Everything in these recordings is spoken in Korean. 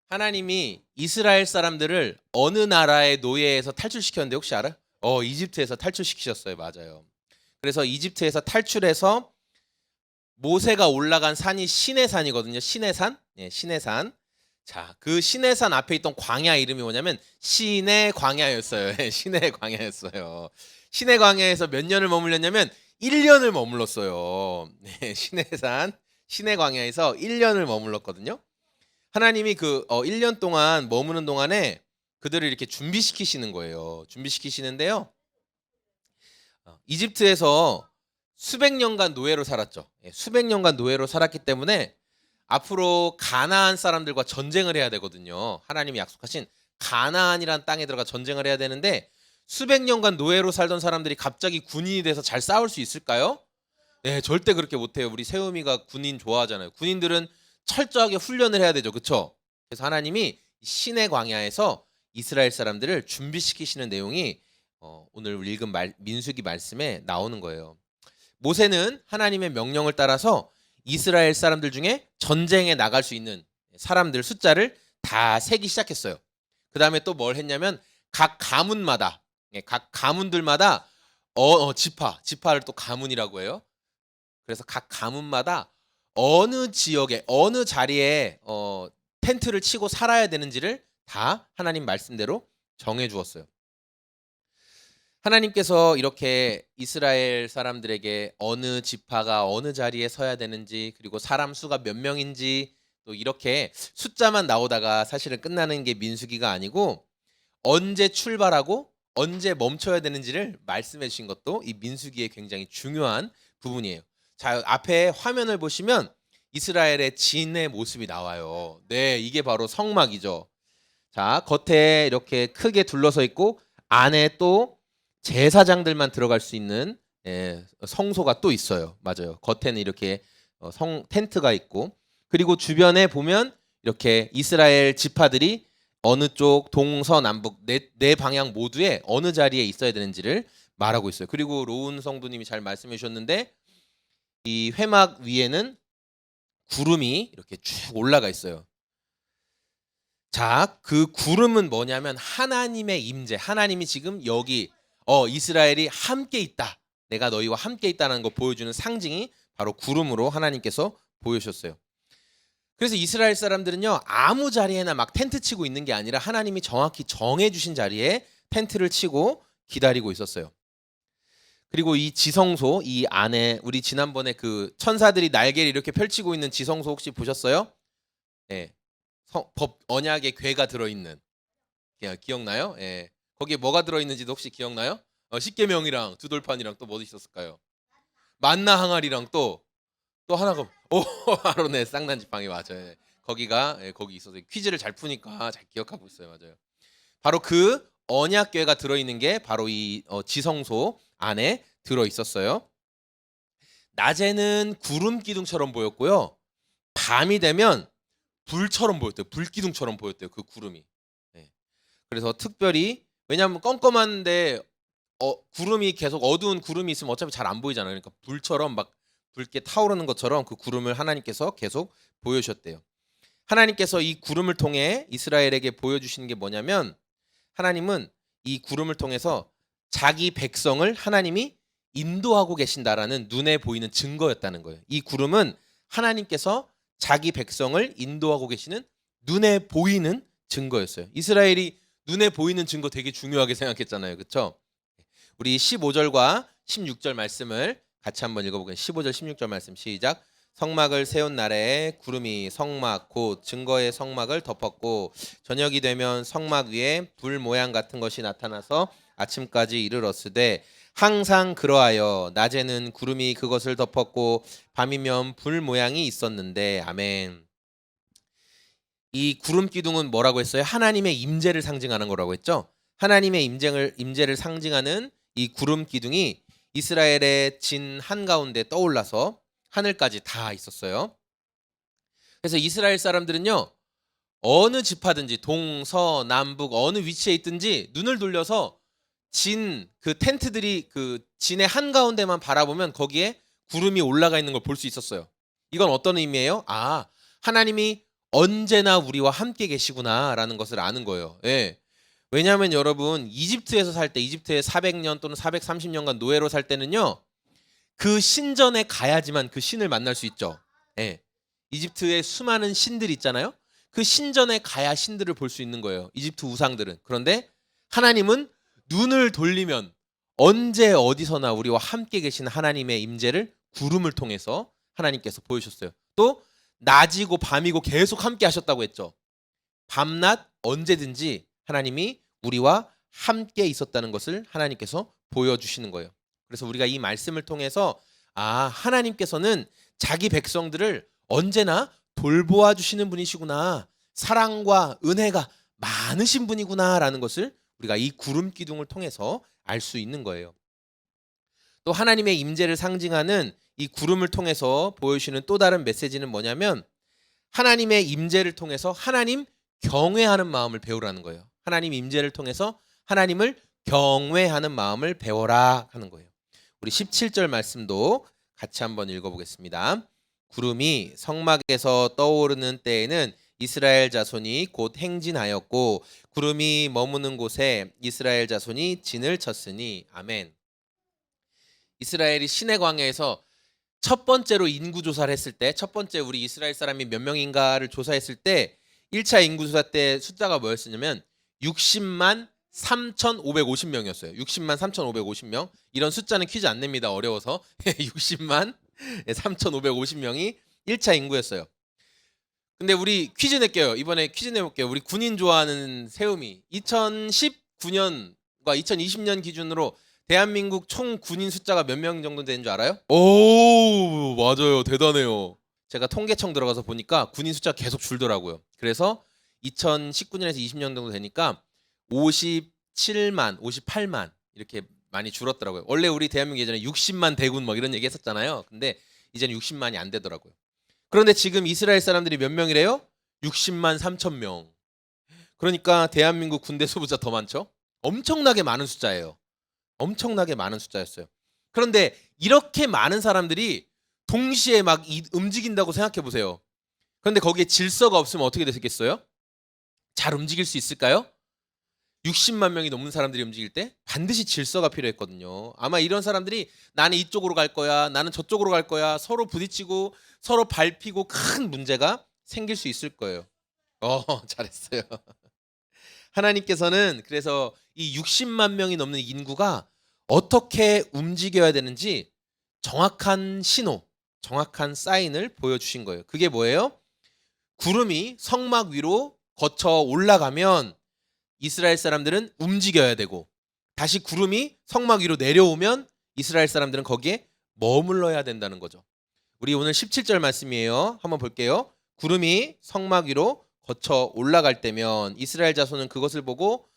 하나님이 이스라엘 사람들을 어느 나라의 노예에서 탈출시켰는데 혹시 알아? 이집트에서 탈출시키셨어요. 맞아요. 그래서 이집트에서 탈출해서 모세가 올라간 산이 시내산이거든요. 시내산. 예, 시내산. 자, 그 시내산 앞에 있던 광야 이름이 뭐냐면 시내 광야였어요. 예, 시내 광야였어요. 시내 광야에서 몇 년을 머물렀냐면 1년을 머물렀어요. 네, 시내산 시내 광야에서 1년을 머물렀거든요. 하나님이 그 1년 동안 머무는 동안에 그들을 이렇게 준비시키시는 거예요. 준비시키시는데요. 이집트에서 수백 년간 노예로 살았죠. 예, 수백 년간 노예로 살았기 때문에 앞으로 가나안 사람들과 전쟁을 해야 되거든요. 하나님이 약속하신 가나안이라는 땅에 들어가 전쟁을 해야 되는데 수백 년간 노예로 살던 사람들이 갑자기 군인이 돼서 잘 싸울 수 있을까요? 네, 절대 그렇게 못해요. 우리 세우미가 군인 좋아하잖아요. 군인들은 철저하게 훈련을 해야 되죠. 그렇죠? 그래서 하나님이 신의 광야에서 이스라엘 사람들을 준비시키시는 내용이 오늘 우리 읽은 민수기 말씀에 나오는 거예요. 모세는 하나님의 명령을 따라서 이스라엘 사람들 중에 전쟁에 나갈 수 있는 사람들 숫자를 다 세기 시작했어요. 그 다음에 또 뭘 했냐면 각 가문마다 각 가문들마다 지파를 또 가문이라고 해요. 그래서 각 가문마다 어느 지역에 어느 자리에 텐트를 치고 살아야 되는지를 다 하나님 말씀대로 정해 주었어요. 하나님께서 이렇게 이스라엘 사람들에게 어느 지파가 어느 자리에 서야 되는지, 그리고 사람 수가 몇 명인지, 또 이렇게 숫자만 나오다가 사실은 끝나는 게 민수기가 아니고 언제 출발하고 언제 멈춰야 되는지를 말씀해 주신 것도 이 민수기의 굉장히 중요한 부분이에요. 자, 앞에 화면을 보시면 이스라엘의 진의 모습이 나와요. 네, 이게 바로 성막이죠. 자, 겉에 이렇게 크게 둘러서 있고 안에 또 제사장들만 들어갈 수 있는 성소가 또 있어요. 맞아요. 겉에는 이렇게 텐트가 있고, 그리고 주변에 보면 이렇게 이스라엘 지파들이 어느 쪽 동서남북 네 방향 모두에 어느 자리에 있어야 되는지를 말하고 있어요. 그리고 로운 성도님이 잘 말씀해 주셨는데 이 회막 위에는 구름이 이렇게 쭉 올라가 있어요. 자, 그 구름은 뭐냐면 하나님의 임재. 하나님이 지금 여기 이스라엘이 함께 있다. 내가 너희와 함께 있다는 거 보여주는 상징이 바로 구름으로 하나님께서 보여주셨어요. 그래서 이스라엘 사람들은요, 아무 자리에나 막 텐트 치고 있는 게 아니라 하나님이 정확히 정해주신 자리에 텐트를 치고 기다리고 있었어요. 그리고 이 지성소, 이 안에 우리 지난번에 그 천사들이 날개를 이렇게 펼치고 있는 지성소 혹시 보셨어요? 네. 언약의 궤가 들어있는, 기억나요? 예. 거기에 뭐가 들어있는지도 혹시 기억나요? 십계명이랑 두돌판이랑 또 뭐 있었을까요? 만나 항아리랑 또 하나가 아론의 쌍난지팡이 맞아요. 예. 거기가 거기 있어서 퀴즈를 잘 푸니까 잘 기억하고 있어요. 맞아요. 바로 그 언약궤가 들어있는 게 바로 이 지성소 안에 들어 있었어요. 낮에는 구름 기둥처럼 보였고요. 밤이 되면 불처럼 보였대요. 불기둥처럼 보였대요. 그 구름이. 네. 그래서 특별히 왜냐하면 껌껌한데 구름이 계속 어두운 구름이 있으면 어차피 잘 안 보이잖아요. 그러니까 불처럼 막 붉게 타오르는 것처럼 그 구름을 하나님께서 계속 보여주셨대요. 하나님께서 이 구름을 통해 이스라엘에게 보여주시는 게 뭐냐면 하나님은 이 구름을 통해서 자기 백성을 하나님이 인도하고 계신다라는 눈에 보이는 증거였다는 거예요. 이 구름은 하나님께서 자기 백성을 인도하고 계시는 눈에 보이는 증거였어요. 이스라엘이 눈에 보이는 증거 되게 중요하게 생각했잖아요. 그렇죠? 우리 15절과 16절 말씀을 같이 한번 읽어보겠습니다. 15절 16절 말씀 시작. 성막을 세운 날에 구름이 성막 곧 증거의 성막을 덮었고 저녁이 되면 성막 위에 불 모양 같은 것이 나타나서 아침까지 이르렀으되 항상 그러하여 낮에는 구름이 그것을 덮었고 밤이면 불 모양이 있었는데 아멘. 이 구름 기둥은 뭐라고 했어요? 하나님의 임재를 상징하는 거라고 했죠. 하나님의 임재를 상징하는 이 구름 기둥이 이스라엘의 진 한가운데 떠올라서 하늘까지 다 있었어요. 그래서 이스라엘 사람들은요, 어느 지파든지 동서남북 어느 위치에 있든지 눈을 돌려서 그 텐트들이 그 진의 한가운데만 바라보면 거기에 구름이 올라가 있는 걸 볼 수 있었어요. 이건 어떤 의미예요? 하나님이 언제나 우리와 함께 계시구나라는 것을 아는 거예요. 예. 왜냐하면 여러분 이집트에서 살 때, 이집트에 400년 또는 430년간 노예로 살 때는요, 그 신전에 가야지만 그 신을 만날 수 있죠. 예. 이집트에 수많은 신들이 있잖아요. 그 신전에 가야 신들을 볼 수 있는 거예요. 이집트 우상들은. 그런데 하나님은 눈을 돌리면 언제 어디서나 우리와 함께 계신 하나님의 임재를 구름을 통해서 하나님께서 보여주셨어요. 또 낮이고 밤이고 계속 함께 하셨다고 했죠. 밤낮 언제든지 하나님이 우리와 함께 있었다는 것을 하나님께서 보여주시는 거예요. 그래서 우리가 이 말씀을 통해서 하나님께서는 자기 백성들을 언제나 돌보아 주시는 분이시구나, 사랑과 은혜가 많으신 분이구나라는 것을 우리가 이 구름 기둥을 통해서 알 수 있는 거예요. 또 하나님의 임재를 상징하는 이 구름을 통해서 보여주시는 또 다른 메시지는 뭐냐면, 하나님의 임재를 통해서 하나님 경외하는 마음을 배우라는 거예요. 하나님 임재를 통해서 하나님을 경외하는 마음을 배워라 하는 거예요. 우리 17절 말씀도 같이 한번 읽어보겠습니다. 구름이 성막에서 떠오르는 때에는 이스라엘 자손이 곧 행진하였고 구름이 머무는 곳에 이스라엘 자손이 진을 쳤으니. 아멘. 이스라엘이 시내 광야에서 첫 번째로 인구 조사를 했을 때, 첫 번째 우리 이스라엘 사람이 몇 명인가를 조사했을 때 1차 인구 조사 때 숫자가 뭐였냐면 60만 3,550명이었어요. 60만 3,550명. 이런 숫자는 퀴즈 안 냅니다. 어려워서. 60만 3,550명이 1차 인구였어요. 근데 우리 퀴즈 낼게요. 이번에 퀴즈 내볼게요. 우리 군인 좋아하는 세움이 2019년과 2020년 기준으로 대한민국 총 군인 숫자가 몇 명 정도 되는 줄 알아요? 오, 맞아요. 대단해요. 제가 통계청 들어가서 보니까 군인 숫자가 계속 줄더라고요. 그래서 2019년에서 20년 정도 되니까 57만, 58만 이렇게 많이 줄었더라고요. 원래 우리 대한민국 예전에 60만 대군 뭐 이런 얘기 했었잖아요. 근데 이제는 60만이 안 되더라고요. 그런데 지금 이스라엘 사람들이 몇 명이래요? 60만 3천 명. 그러니까 대한민국 군대 소보자 더 많죠? 엄청나게 많은 숫자예요. 엄청나게 많은 숫자였어요. 그런데 이렇게 많은 사람들이 동시에 막 움직인다고 생각해 보세요. 그런데 거기에 질서가 없으면 어떻게 되겠어요? 잘 움직일 수 있을까요? 60만 명이 넘는 사람들이 움직일 때 반드시 질서가 필요했거든요. 아마 이런 사람들이 나는 이쪽으로 갈 거야, 나는 저쪽으로 갈 거야, 서로 부딪히고 서로 밟히고 큰 문제가 생길 수 있을 거예요. 잘했어요. 하나님께서는 그래서 이 60만 명이 넘는 인구가 어떻게 움직여야 되는지 정확한 신호, 정확한 사인을 보여주신 거예요. 그게 뭐예요? 구름이 성막 위로 거쳐 올라가면 이스라엘 사람들은 움직여야 되고, 다시 구름이 성막 위로 내려오면 이스라엘 사람들은 거기에 머물러야 된다는 거죠. 우리 오늘 17절 말씀이에요. 한번 볼게요. 구름이 성막 위로 거쳐 올라갈 때면 이스라엘 자손은 그것을 보고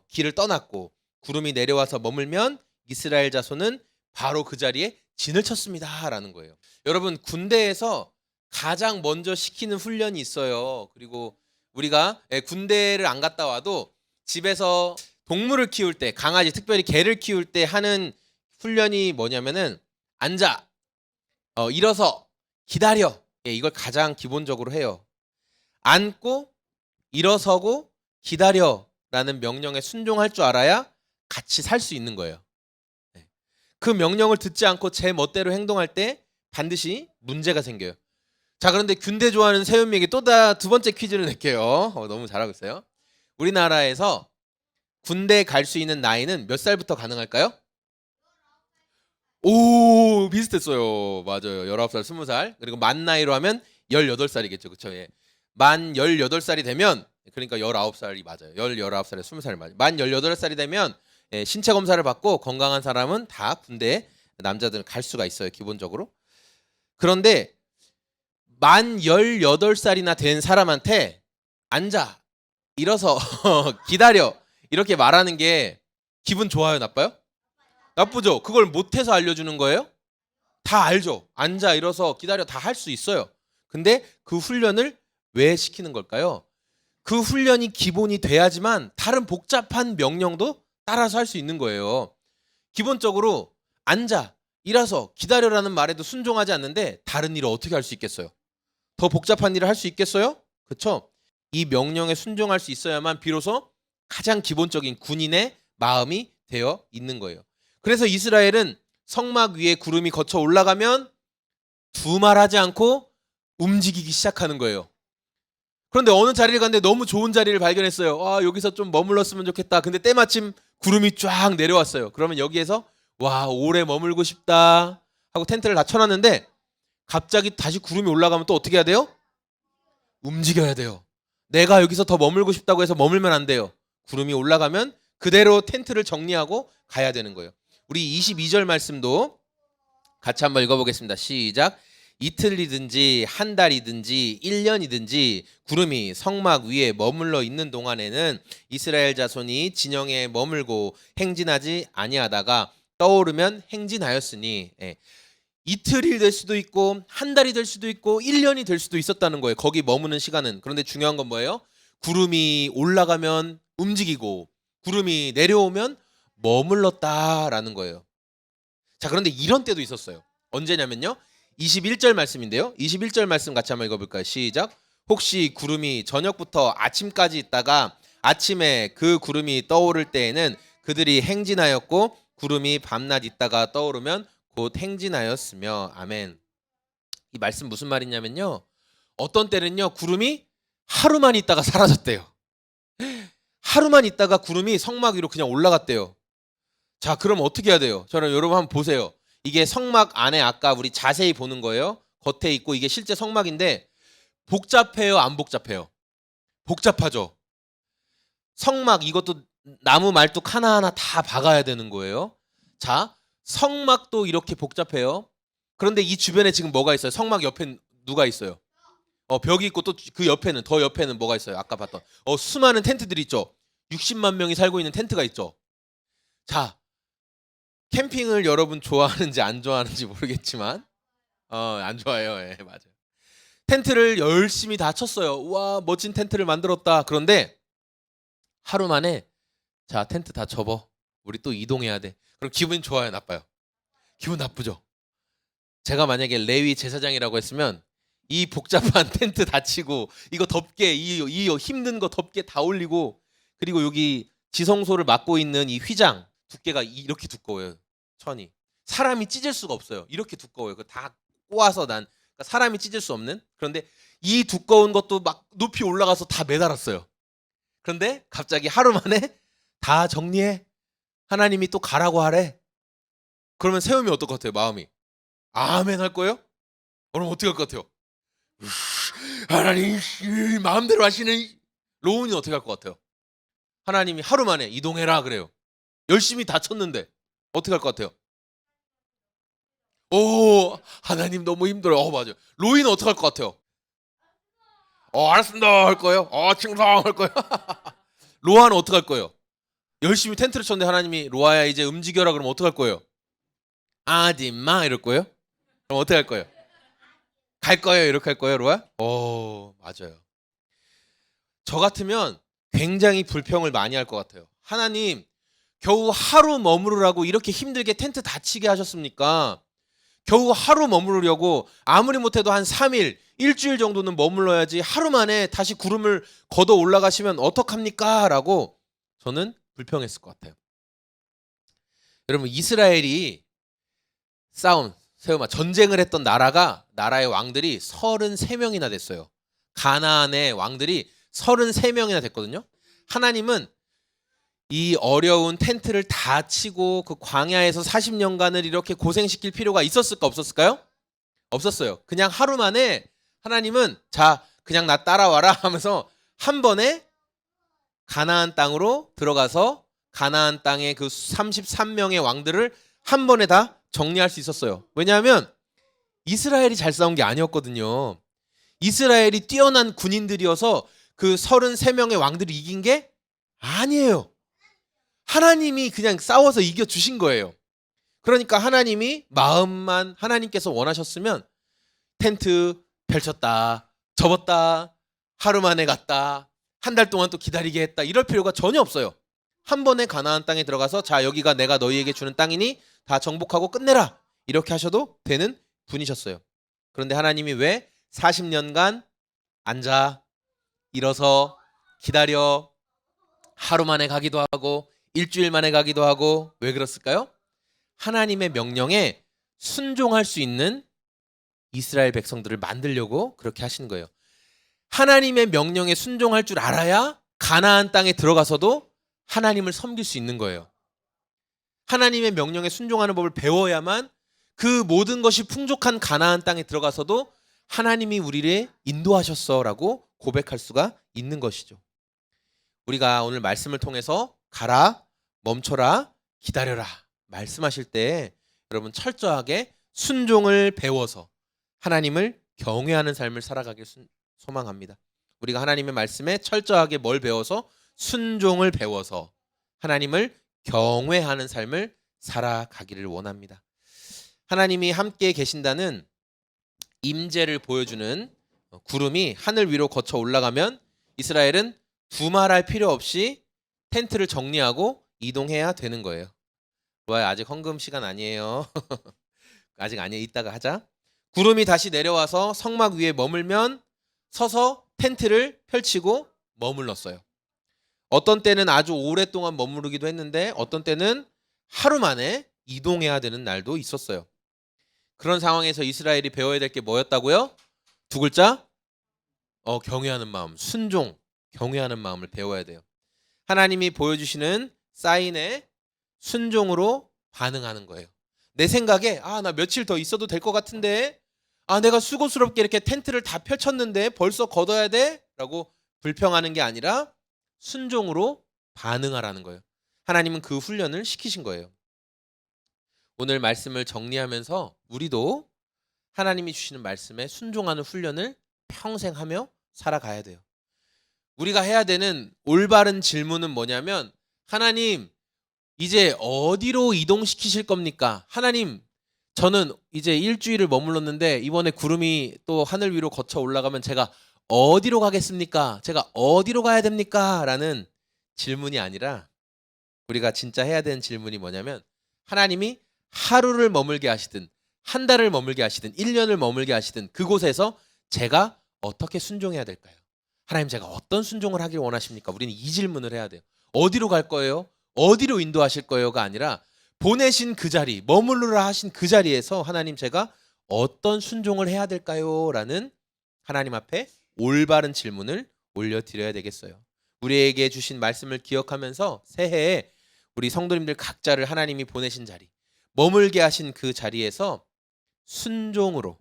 길을 떠났고, 구름이 내려와서 머물면 이스라엘 자손은 바로 그 자리에 진을 쳤습니다 라는 거예요. 여러분, 군대에서 가장 먼저 시키는 훈련이 있어요. 그리고 우리가 군대를 안 갔다 와도 집에서 동물을 키울 때, 강아지, 특별히 개를 키울 때 하는 훈련이 뭐냐면은 앉아, 일어서, 기다려. 이걸 가장 기본적으로 해요. 앉고 일어서고 기다려라는 명령에 순종할 줄 알아야 같이 살 수 있는 거예요. 그 명령을 듣지 않고 제 멋대로 행동할 때 반드시 문제가 생겨요. 자, 그런데 군대 좋아하는 세훈이에게 또 두 번째 퀴즈를 낼게요. 너무 잘하고 있어요. 우리나라에서 군대 갈 수 있는 나이는 몇 살부터 가능할까요? 오, 비슷했어요. 맞아요. 19살, 20살. 그리고 만 나이로 하면 18살이겠죠. 그쵸? 예. 만 18살이 되면, 그러니까 19살이 맞아요. 19살에 20살이 맞아요. 만 18살이 되면 신체 검사를 받고 건강한 사람은 다 군대에, 남자들은 갈 수가 있어요. 기본적으로. 그런데 만 18살이나 된 사람한테 앉아, 일어서, 기다려 이렇게 말하는 게 기분 좋아요, 나빠요? 나쁘죠? 그걸 못해서 알려주는 거예요? 다 알죠? 앉아, 일어서, 기다려 다 할 수 있어요. 근데 그 훈련을 왜 시키는 걸까요? 그 훈련이 기본이 돼야지만 다른 복잡한 명령도 따라서 할 수 있는 거예요. 기본적으로 앉아, 일어서, 기다려라는 말에도 순종하지 않는데 다른 일을 어떻게 할 수 있겠어요? 더 복잡한 일을 할 수 있겠어요? 그쵸? 이 명령에 순종할 수 있어야만 비로소 가장 기본적인 군인의 마음이 되어 있는 거예요. 그래서 이스라엘은 성막 위에 구름이 거쳐 올라가면 두말하지 않고 움직이기 시작하는 거예요. 그런데 어느 자리를 갔는데 너무 좋은 자리를 발견했어요. 아, 여기서 좀 머물렀으면 좋겠다. 근데 때마침 구름이 쫙 내려왔어요. 그러면 여기에서 와, 오래 머물고 싶다 하고 텐트를 다 쳐놨는데 갑자기 다시 구름이 올라가면 또 어떻게 해야 돼요? 움직여야 돼요. 내가 여기서 더 머물고 싶다고 해서 머물면 안 돼요. 구름이 올라가면 그대로 텐트를 정리하고 가야 되는 거예요. 우리 22절 말씀도 같이 한번 읽어보겠습니다. 시작. 이틀이든지 한 달이든지 1년이든지 구름이 성막 위에 머물러 있는 동안에는 이스라엘 자손이 진영에 머물고 행진하지 아니하다가 떠오르면 행진하였으니, 이틀이 될 수도 있고 한 달이 될 수도 있고 1년이 될 수도 있었다는 거예요. 거기 머무는 시간은. 그런데 중요한 건 뭐예요? 구름이 올라가면 움직이고 구름이 내려오면 머물렀다라는 거예요. 자, 그런데 이런 때도 있었어요. 언제냐면요. 21절 말씀인데요. 21절 말씀 같이 한번 읽어볼까요? 시작. 혹시 구름이 저녁부터 아침까지 있다가 아침에 그 구름이 떠오를 때에는 그들이 행진하였고 구름이 밤낮 있다가 떠오르면 곧 행진하였으며. 아멘. 이 말씀 무슨 말이냐면요. 어떤 때는요. 구름이 하루만 있다가 사라졌대요. 하루만 있다가 구름이 성막 위로 그냥 올라갔대요. 자, 그럼 어떻게 해야 돼요? 저는 여러분 한번 보세요. 이게 성막 안에 아까 우리 자세히 보는 거예요. 겉에 있고 이게 실제 성막인데 복잡해요, 안 복잡해요? 복잡하죠. 성막 이것도 나무 말뚝 하나하나 다 박아야 되는 거예요. 자, 성막도 이렇게 복잡해요. 그런데 이 주변에 지금 뭐가 있어요? 성막 옆에 누가 있어요? 벽이 있고 또 그 옆에는 더 옆에는 뭐가 있어요? 아까 봤던 수많은 텐트들이 있죠. 60만 명이 살고 있는 텐트가 있죠. 자, 캠핑을 여러분 좋아하는지 안 좋아하는지 모르겠지만 안 좋아해요. 예, 맞아요. 텐트를 열심히 다 쳤어요. 우와, 멋진 텐트를 만들었다. 그런데 하루 만에 자, 텐트 다 접어. 우리 또 이동해야 돼. 그럼 기분 좋아요, 나빠요? 기분 나쁘죠. 제가 만약에 레위 제사장이라고 했으면 이 복잡한 텐트 다 치고 이거 덮개 이 힘든 거 덮개 다 올리고 그리고 여기 지성소를 맡고 있는 이 휘장 두께가 이렇게 두꺼워요. 천이 사람이 찢을 수가 없어요. 이렇게 두꺼워요. 그 다 꼬아서 난 그러니까 사람이 찢을 수 없는. 그런데 이 두꺼운 것도 막 높이 올라가서 다 매달았어요. 그런데 갑자기 하루 만에 다 정리해. 하나님이 또 가라고 하래. 그러면 세움이 어떨 것 같아요? 마음이 아멘 할 거예요? 그럼 어떻게 할 것 같아요? 하나님 마음대로 하시는. 로운이 어떻게 할 것 같아요? 하나님이 하루 만에 이동해라 그래요. 열심히 다 쳤는데 어떻게 할 것 같아요? 오, 하나님 너무 힘들어요. 맞아요. 로이는 어떻게 할 것 같아요? 알았습니다 할 거예요? 칭송 할 거예요? 로아는 어떻게 할 거예요? 열심히 텐트를 쳤는데 하나님이 로아야 이제 움직여라 그러면 어떻게 할 거예요? 아dim마 이럴 거예요? 그럼 어떻게 할 거예요? 갈 거예요 이렇게 할 거예요 로아? 맞아요. 저 같으면 굉장히 불평을 많이 할 것 같아요. 하나님 겨우 하루 머무르라고 이렇게 힘들게 텐트 다 치게 하셨습니까? 겨우 하루 머무르려고 아무리 못해도 한 3일, 일주일 정도는 머물러야지 하루 만에 다시 구름을 걷어 올라가시면 어떡합니까? 라고 저는 불평했을 것 같아요. 여러분 이스라엘이 전쟁을 했던 나라의 왕들이 33명이나 됐어요. 가나안의 왕들이 33명이나 됐거든요. 하나님은 이 어려운 텐트를 다 치고 그 광야에서 40년간을 이렇게 고생시킬 필요가 있었을까 없었을까요? 없었어요. 그냥 하루 만에 하나님은 자 그냥 나 따라와라 하면서 한 번에 가나안 땅으로 들어가서 가나안 땅의 그 33명의 왕들을 한 번에 다 정리할 수 있었어요. 왜냐하면 이스라엘이 잘 싸운 게 아니었거든요. 이스라엘이 뛰어난 군인들이어서 그 33명의 왕들이 이긴 게 아니에요. 하나님이 그냥 싸워서 이겨주신 거예요. 그러니까 하나님이 마음만 하나님께서 원하셨으면 텐트 펼쳤다, 접었다, 하루 만에 갔다, 한 달 동안 또 기다리게 했다 이럴 필요가 전혀 없어요. 한 번에 가나안 땅에 들어가서 자 여기가 내가 너희에게 주는 땅이니 다 정복하고 끝내라 이렇게 하셔도 되는 분이셨어요. 그런데 하나님이 왜 40년간 앉아 일어서 기다려 하루 만에 가기도 하고 일주일 만에 가기도 하고 왜 그랬을까요? 하나님의 명령에 순종할 수 있는 이스라엘 백성들을 만들려고 그렇게 하시는 거예요. 하나님의 명령에 순종할 줄 알아야 가나안 땅에 들어가서도 하나님을 섬길 수 있는 거예요. 하나님의 명령에 순종하는 법을 배워야만 그 모든 것이 풍족한 가나안 땅에 들어가서도 하나님이 우리를 인도하셨어라고 고백할 수가 있는 것이죠. 우리가 오늘 말씀을 통해서 가라, 멈춰라, 기다려라 말씀하실 때 여러분 철저하게 순종을 배워서 하나님을 경외하는 삶을 살아가길 소망합니다. 우리가 하나님의 말씀에 철저하게 뭘 배워서 순종을 배워서 하나님을 경외하는 삶을 살아가기를 원합니다. 하나님이 함께 계신다는 임재를 보여주는 구름이 하늘 위로 거쳐 올라가면 이스라엘은 두말할 필요 없이 텐트를 정리하고 이동해야 되는 거예요. 좋아요. 아직 헌금 시간 아니에요. 아직 아니에요. 이따가 하자. 구름이 다시 내려와서 성막 위에 머물면 서서 텐트를 펼치고 머물렀어요. 어떤 때는 아주 오랫동안 머무르기도 했는데 어떤 때는 하루 만에 이동해야 되는 날도 있었어요. 그런 상황에서 이스라엘이 배워야 될 게 뭐였다고요? 두 글자? 경외하는 마음, 순종, 경외하는 마음을 배워야 돼요. 하나님이 보여주시는 사인에 순종으로 반응하는 거예요. 내 생각에 나 며칠 더 있어도 될 것 같은데 내가 수고스럽게 이렇게 텐트를 다 펼쳤는데 벌써 걷어야 돼? 라고 불평하는 게 아니라 순종으로 반응하라는 거예요. 하나님은 그 훈련을 시키신 거예요. 오늘 말씀을 정리하면서 우리도 하나님이 주시는 말씀에 순종하는 훈련을 평생 하며 살아가야 돼요. 우리가 해야 되는 올바른 질문은 뭐냐면 하나님 이제 어디로 이동시키실 겁니까? 하나님 저는 이제 일주일을 머물렀는데 이번에 구름이 또 하늘 위로 거쳐 올라가면 제가 어디로 가겠습니까? 제가 어디로 가야 됩니까? 라는 질문이 아니라 우리가 진짜 해야 되는 질문이 뭐냐면 하나님이 하루를 머물게 하시든 한 달을 머물게 하시든 1년을 머물게 하시든 그곳에서 제가 어떻게 순종해야 될까요? 하나님 제가 어떤 순종을 하길 원하십니까? 우리는 이 질문을 해야 돼요. 어디로 갈 거예요? 어디로 인도하실 거예요가 아니라 보내신 그 자리, 머무르라 하신 그 자리에서 하나님 제가 어떤 순종을 해야 될까요? 라는 하나님 앞에 올바른 질문을 올려드려야 되겠어요. 우리에게 주신 말씀을 기억하면서 새해에 우리 성도님들 각자를 하나님이 보내신 자리, 머물게 하신 그 자리에서 순종으로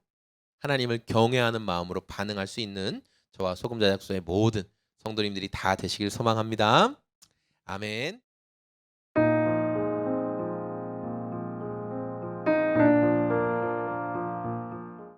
하나님을 경외하는 마음으로 반응할 수 있는 저와 소금자작소의 모든 성도님들이 다 되시길 소망합니다. 아멘.